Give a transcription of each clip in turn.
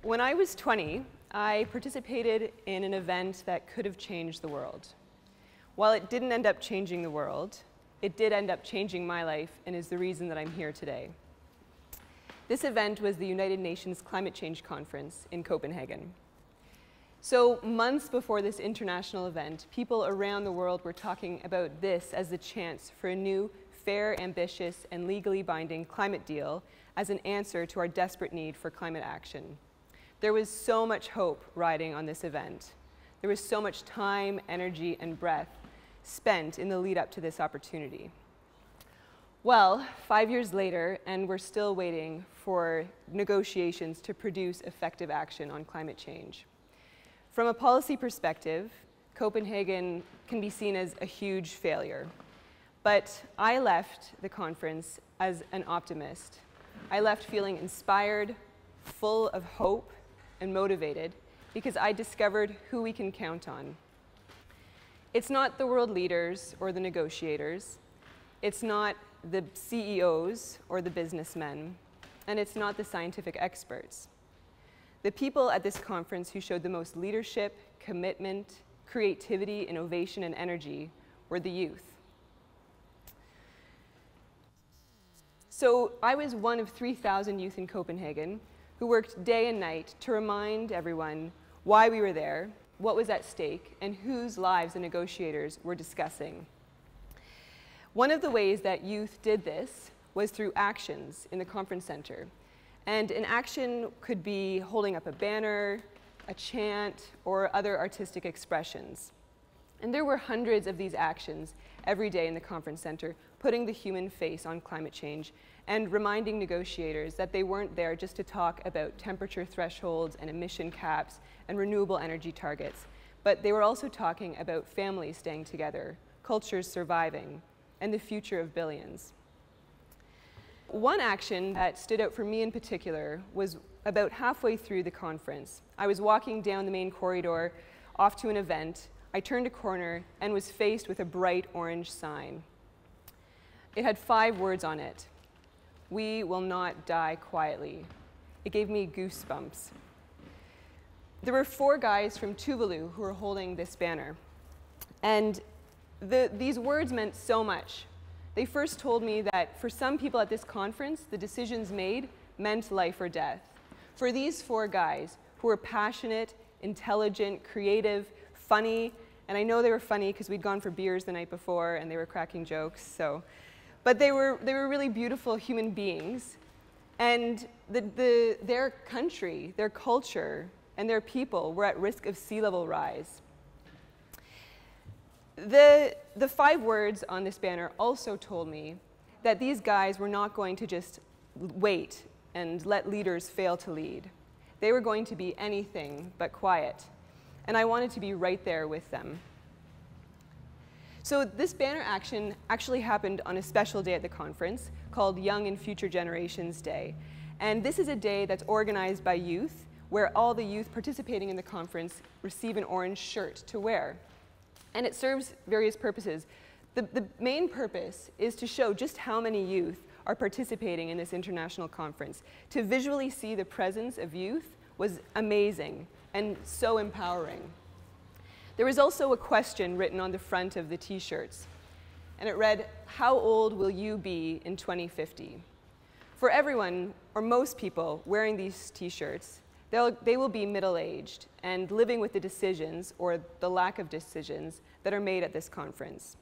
When I was 20, I participated in an event that could have changed the world. While it didn't end up changing the world, it did end up changing my life and is the reason that I'm here today. This event was the United Nations Climate Change Conference in Copenhagen. So months before this international event, people around the world were talking about this as the chance for a new, fair, ambitious, and legally binding climate deal as an answer to our desperate need for climate action. There was so much hope riding on this event. There was so much time, energy, and breath spent in the lead up to this opportunity. Well, 5 years later, and we're still waiting for negotiations to produce effective action on climate change. From a policy perspective, Copenhagen can be seen as a huge failure. But I left the conference as an optimist. I left feeling inspired, full of hope, and motivated because I discovered who we can count on. It's not the world leaders or the negotiators. It's not the CEOs or the businessmen. And it's not the scientific experts. The people at this conference who showed the most leadership, commitment, creativity, innovation, and energy were the youth. So I was one of 3,000 youth in Copenhagen who worked day and night to remind everyone why we were there, what was at stake, and whose lives the negotiators were discussing. One of the ways that youth did this was through actions in the conference center. And an action could be holding up a banner, a chant, or other artistic expressions. And there were hundreds of these actions every day in the conference center, putting the human face on climate change and reminding negotiators that they weren't there just to talk about temperature thresholds and emission caps and renewable energy targets, but they were also talking about families staying together, cultures surviving, and the future of billions. One action that stood out for me in particular was about halfway through the conference. I was walking down the main corridor off to an event. I turned a corner and was faced with a bright orange sign. It had 5 words on it. "We will not die quietly." It gave me goosebumps. There were 4 guys from Tuvalu who were holding this banner. And these words meant so much. They first told me that for some people at this conference, the decisions made meant life or death. For these 4 guys who were passionate, intelligent, creative, funny, and I know they were funny because we'd gone for beers the night before and they were cracking jokes, but they were really beautiful human beings. And their country, their culture, and their people were at risk of sea level rise. The 5 words on this banner also told me that these guys were not going to just wait and let leaders fail to lead. They were going to be anything but quiet. And I wanted to be right there with them. So this banner action actually happened on a special day at the conference called Young and Future Generations Day. And this is a day that's organized by youth, where all the youth participating in the conference receive an orange shirt to wear. And it serves various purposes. The main purpose is to show just how many youth are participating in this international conference. To visually see the presence of youth was amazing and so empowering. There was also a question written on the front of the t-shirts, and it read, "How old will you be in 2050? For everyone, or most people, wearing these t-shirts, they will be middle-aged and living with the decisions, or the lack of decisions, that are made at this conference.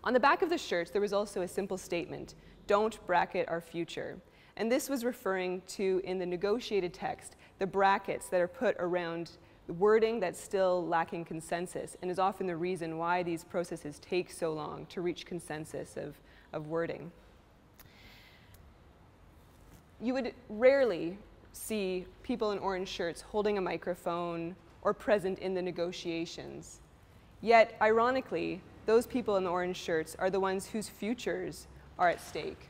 On the back of the shirts, there was also a simple statement, "Don't bracket our future." And this was referring to, in the negotiated text, the brackets that are put around the wording that's still lacking consensus and is often the reason why these processes take so long to reach consensus of wording. You would rarely see people in orange shirts holding a microphone or present in the negotiations. Yet, ironically, those people in the orange shirts are the ones whose futures are at stake.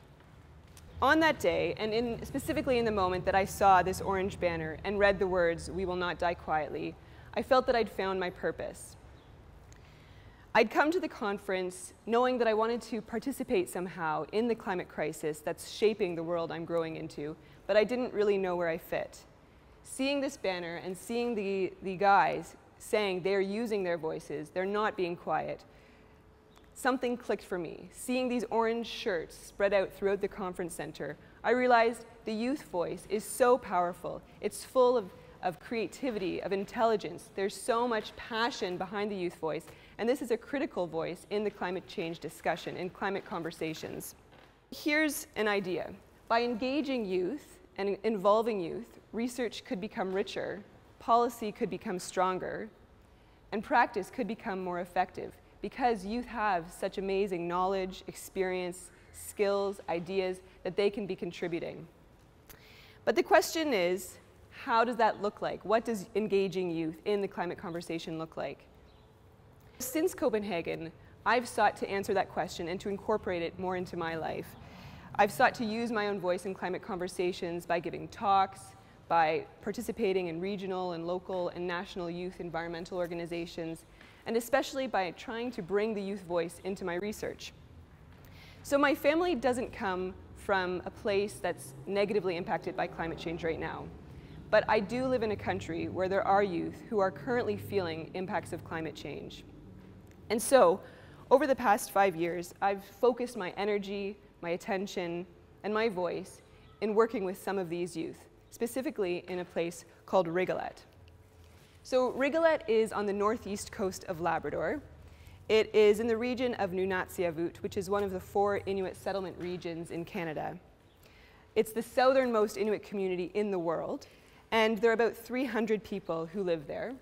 On that day, and specifically in the moment that I saw this orange banner and read the words, "We will not die quietly," I felt that I'd found my purpose. I'd come to the conference knowing that I wanted to participate somehow in the climate crisis that's shaping the world I'm growing into, but I didn't really know where I fit. Seeing this banner and seeing the guys saying they're using their voices, they're not being quiet, something clicked for me. Seeing these orange shirts spread out throughout the conference center, I realized the youth voice is so powerful. It's full of creativity, of intelligence. There's so much passion behind the youth voice, and this is a critical voice in the climate change discussion, in climate conversations. Here's an idea. By engaging youth and involving youth, research could become richer, policy could become stronger, and practice could become more effective, because youth have such amazing knowledge, experience, skills, ideas that they can be contributing. But the question is, how does that look like? What does engaging youth in the climate conversation look like? Since Copenhagen, I've sought to answer that question and to incorporate it more into my life. I've sought to use my own voice in climate conversations by giving talks, by participating in regional and local and national youth environmental organizations, and especially by trying to bring the youth voice into my research. So my family doesn't come from a place that's negatively impacted by climate change right now. But I do live in a country where there are youth who are currently feeling impacts of climate change. And so, over the past 5 years, I've focused my energy, my attention, and my voice in working with some of these youth, specifically in a place called Rigolet. So Rigolet is on the northeast coast of Labrador. It is in the region of Nunatsiavut, which is one of the 4 Inuit settlement regions in Canada. It's the southernmost Inuit community in the world, and there are about 300 people who live there.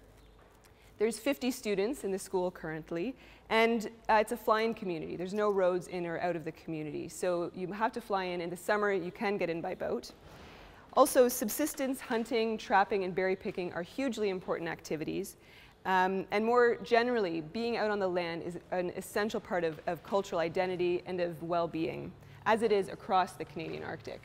There's 50 students in the school currently, and it's a fly-in community. There's no roads in or out of the community, so you have to fly in. In the summer, you can get in by boat. Also, subsistence, hunting, trapping, and berry picking are hugely important activities. And more generally, being out on the land is an essential part of cultural identity and of well-being, as it is across the Canadian Arctic.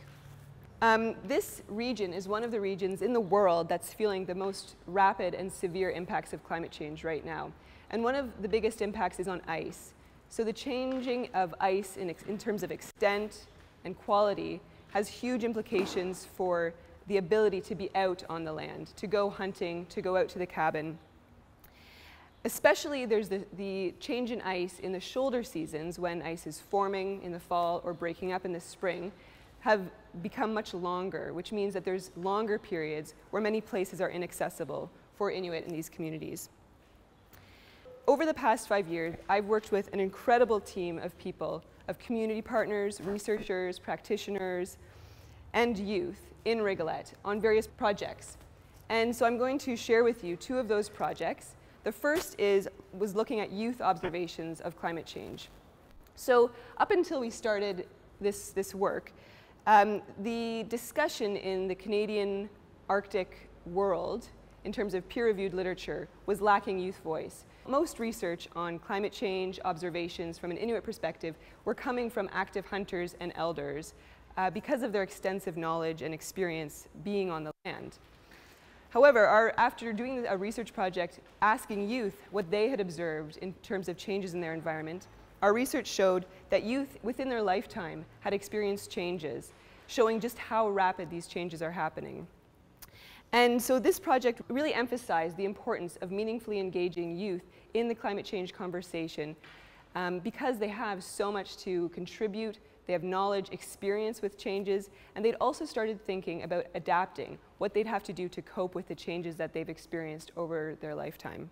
This region is one of the regions in the world that's feeling the most rapid and severe impacts of climate change right now. And one of the biggest impacts is on ice. So the changing of ice in terms of extent and quality has huge implications for the ability to be out on the land, to go hunting, to go out to the cabin. Especially there's the change in ice in the shoulder seasons, when ice is forming in the fall or breaking up in the spring, have become much longer, which means that there's longer periods where many places are inaccessible for Inuit in these communities. Over the past 5 years, I've worked with an incredible team of people, of community partners, researchers, practitioners, and youth in Rigolet on various projects. And so I'm going to share with you 2 of those projects. The first was looking at youth observations of climate change. So up until we started this work, the discussion in the Canadian Arctic world, in terms of peer-reviewed literature, was lacking youth voice. Most research on climate change observations from an Inuit perspective were coming from active hunters and elders because of their extensive knowledge and experience being on the land. However, after doing a research project asking youth what they had observed in terms of changes in their environment, our research showed that youth within their lifetime had experienced changes, showing just how rapid these changes are happening. And so this project really emphasized the importance of meaningfully engaging youth in the climate change conversation because they have so much to contribute. They have knowledge, experience with changes, and they'd also started thinking about adapting, what they'd have to do to cope with the changes that they've experienced over their lifetime.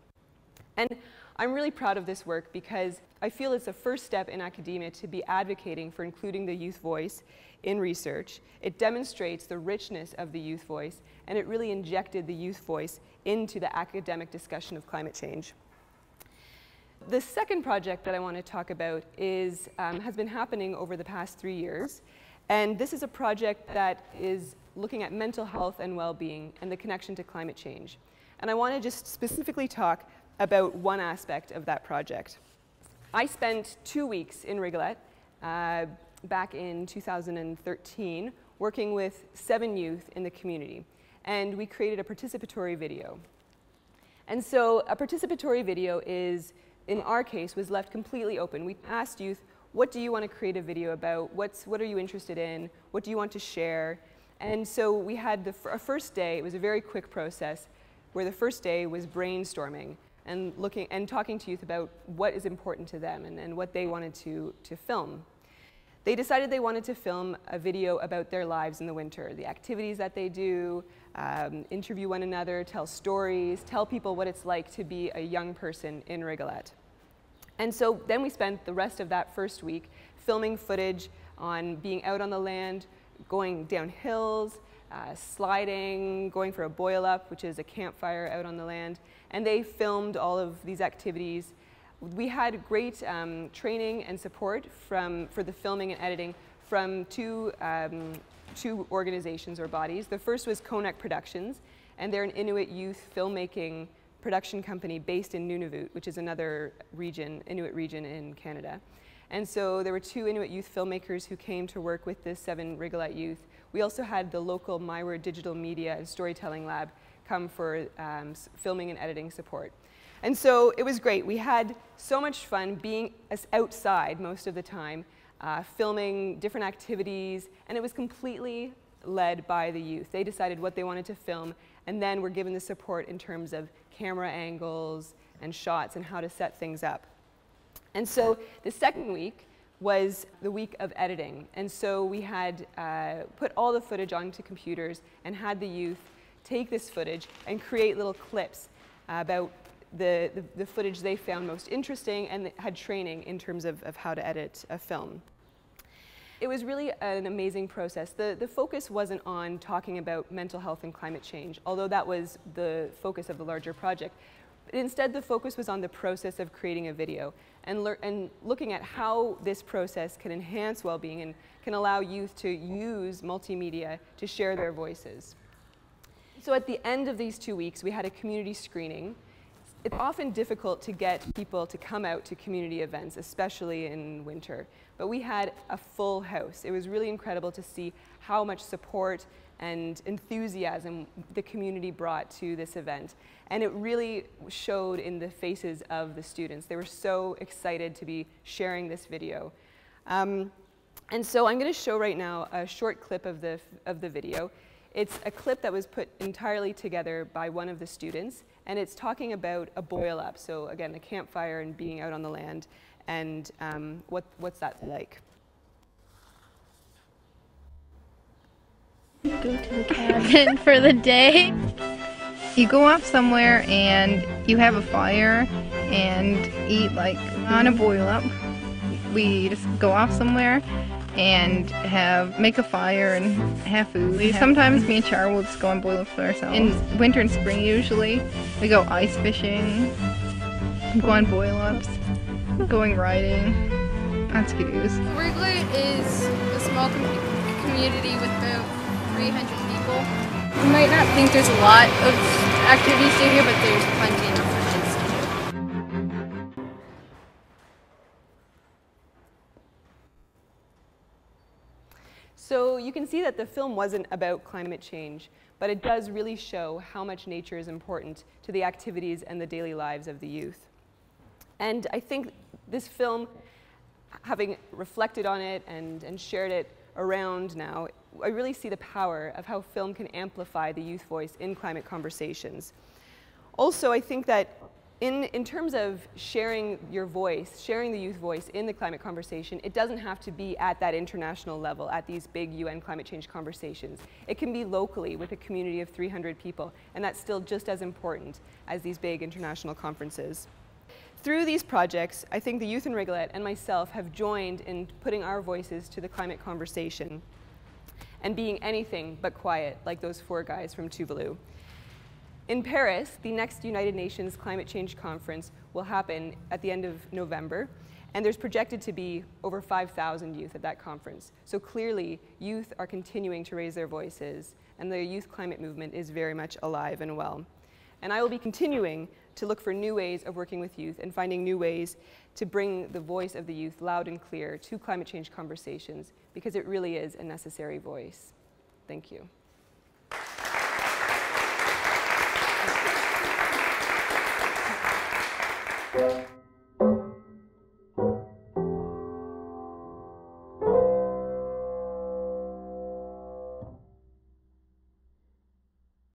And I'm really proud of this work because I feel it's a first step in academia to be advocating for including the youth voice in research. It demonstrates the richness of the youth voice, and it really injected the youth voice into the academic discussion of climate change. The second project that I want to talk about has been happening over the past 3 years, and this is a project that is looking at mental health and well-being and the connection to climate change. And I want to just specifically talk about one aspect of that project. I spent 2 weeks in Rigolet back in 2013 working with 7 youth in the community, and we created a participatory video. And so a participatory video in our case, was left completely open. We asked youth, what do you want to create a video about? What are you interested in? What do you want to share? And so we had a first day. It was a very quick process where the first day was brainstorming and looking and talking to youth about what is important to them and what they wanted to film. They decided they wanted to film a video about their lives in the winter, the activities that they do, interview one another, tell stories, tell people what it's like to be a young person in Rigolet. And so then we spent the rest of that first week filming footage on being out on the land, going down hills, sliding, going for a boil-up, which is a campfire out on the land. And they filmed all of these activities. We had great training and support for the filming and editing from two organizations or bodies. The first was Konek Productions, and they're an Inuit youth filmmaking production company based in Nunavut, which is another region, Inuit region in Canada. And so there were 2 Inuit youth filmmakers who came to work with the 7 Rigolet youth. We also had the local MyWord Digital Media and Storytelling Lab come for filming and editing support. And so it was great. We had so much fun being outside most of the time, filming different activities, and it was completely led by the youth. They decided what they wanted to film, and then were given the support in terms of camera angles and shots and how to set things up. And so the second week was the week of editing. And so we had put all the footage onto computers and had the youth take this footage and create little clips about the footage they found most interesting and had training in terms of how to edit a film. It was really an amazing process. The focus wasn't on talking about mental health and climate change, although that was the focus of the larger project. But instead, the focus was on the process of creating a video and looking at how this process can enhance well-being and can allow youth to use multimedia to share their voices. So at the end of these 2 weeks, we had a community screening. It's often difficult to get people to come out to community events, especially in winter. But we had a full house. It was really incredible to see how much support and enthusiasm the community brought to this event. And it really showed in the faces of the students. They were so excited to be sharing this video. And so I'm going to show right now a short clip of the video. It's a clip that was put entirely together by one of the students, and it's talking about a boil-up. So again, a campfire and being out on the land, and what's that like? Go to the cabin for the day. You go off somewhere and you have a fire and eat like on a boil-up. We just go off somewhere and make a fire and have food. Sometimes me and Char will just go on boil-ups for ourselves. In winter and spring usually, we go ice fishing, go on boil-ups, going riding, on ski-doos. Rigolet is a small community with about 300 people. You might not think there's a lot of activities to do here, but there's plenty enough for kids to do. So you can see that the film wasn't about climate change, but it does really show how much nature is important to the activities and the daily lives of the youth. And I think this film, having reflected on it and shared it around now, I really see the power of how film can amplify the youth voice in climate conversations. Also, I think that in terms of sharing your voice, sharing the youth voice in the climate conversation, it doesn't have to be at that international level, at these big UN climate change conversations. It can be locally with a community of 300 people, and that's still just as important as these big international conferences. Through these projects, I think the youth in Rigolet and myself have joined in putting our voices to the climate conversation and being anything but quiet, like those 4 guys from Tuvalu. In Paris, the next United Nations Climate Change Conference will happen at the end of November, and there's projected to be over 5,000 youth at that conference. So clearly, youth are continuing to raise their voices, and the youth climate movement is very much alive and well. And I will be continuing to look for new ways of working with youth and finding new ways to bring the voice of the youth loud and clear to climate change conversations, because it really is a necessary voice. Thank you.